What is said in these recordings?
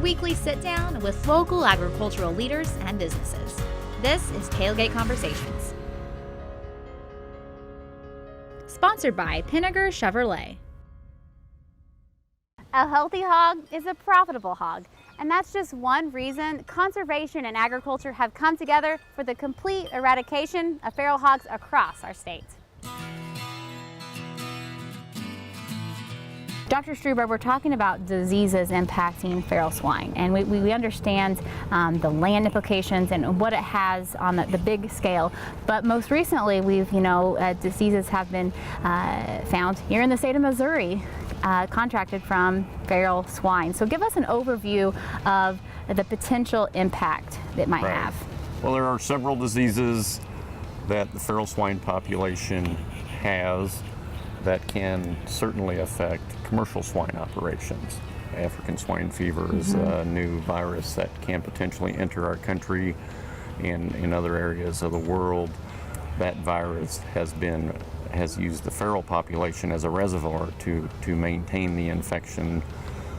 weekly sit-down with local agricultural leaders and businesses. This is Tailgate Conversations. Sponsored by Pinnaker Chevrolet. A healthy hog is a profitable hog, and that's just one reason conservation and agriculture have come together for the complete eradication of feral hogs across our state. Dr. Struber, we're talking about diseases impacting feral swine, and we understand the land implications and what it has on the big scale. But most recently, diseases have been found here in the state of Missouri, contracted from feral swine. So give us an overview of the potential impact that might have. Well, there are several diseases that the feral swine population has that can certainly affect commercial swine operations. African swine fever is a new virus that can potentially enter our country and in other areas of the world. That virus has used the feral population as a reservoir to maintain the infection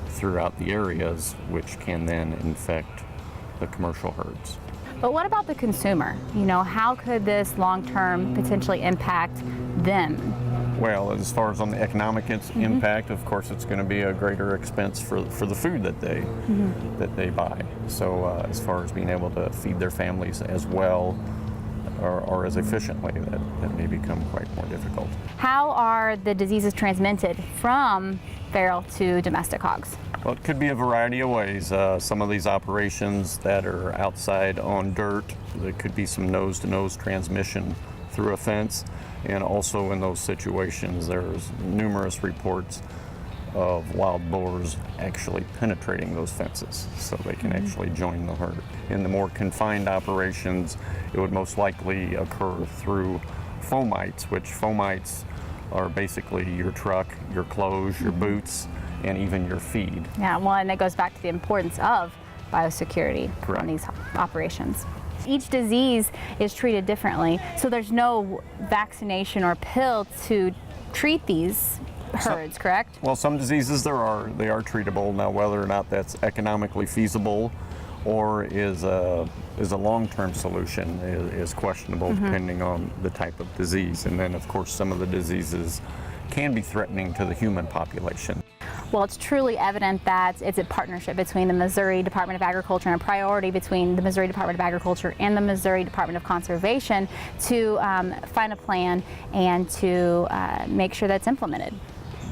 throughout the areas, which can then infect the commercial herds. But what about the consumer? How could this long-term potentially impact them? Well, as far as on the economic impact, of course, it's going to be a greater expense for the food that they buy. So as far as being able to feed their families as well or as efficiently, that may become quite more difficult. How are the diseases transmitted from feral to domestic hogs? Well, it could be a variety of ways. Some of these operations that are outside on dirt, there could be some nose-to-nose transmission through a fence. And also in those situations, there's numerous reports of wild boars actually penetrating those fences so they can actually join the herd. In the more confined operations, it would most likely occur through fomites, which fomites are basically your truck, your clothes, your boots, and even your feed. Yeah, well, and that goes back to the importance of biosecurity on these operations. Each disease is treated differently, so there's no vaccination or pill to treat these herds, correct? Well, some diseases they are treatable. Now, whether or not that's economically feasible or is a long-term solution is questionable depending on the type of disease. And then, of course, some of the diseases can be threatening to the human population. Well, it's truly evident that it's a partnership between the Missouri Department of Agriculture and a priority between the Missouri Department of Agriculture and the Missouri Department of Conservation to find a plan and to make sure that's implemented.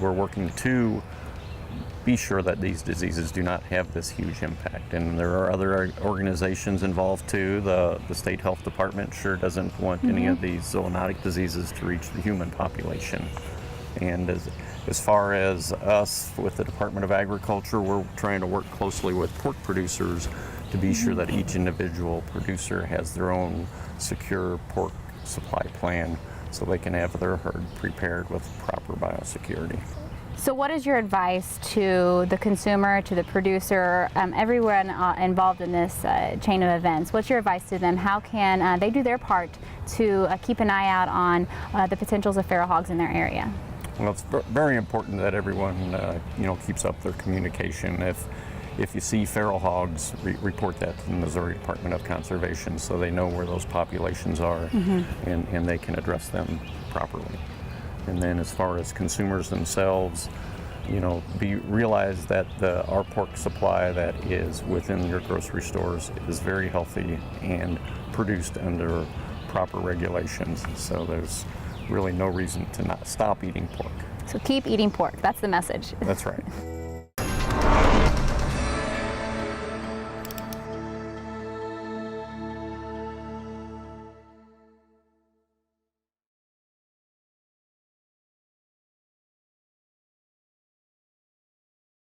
We're working to be sure that these diseases do not have this huge impact. And there are other organizations involved too. The State Health Department sure doesn't want any of these zoonotic diseases to reach the human population. And as far as us with the Department of Agriculture, we're trying to work closely with pork producers to be sure that each individual producer has their own secure pork supply plan so they can have their herd prepared with proper biosecurity. So what is your advice to the consumer, to the producer, everyone involved in this chain of events? What's your advice to them? How can they do their part to keep an eye out on the potentials of feral hogs in their area? Well, it's very important that everyone, keeps up their communication. If you see feral hogs, report that to the Missouri Department of Conservation so they know where those populations are and they can address them properly. And then as far as consumers themselves, realize that our pork supply that is within your grocery stores is very healthy and produced under proper regulations. So there's really no reason to not stop eating pork. So keep eating pork. That's the message. That's right.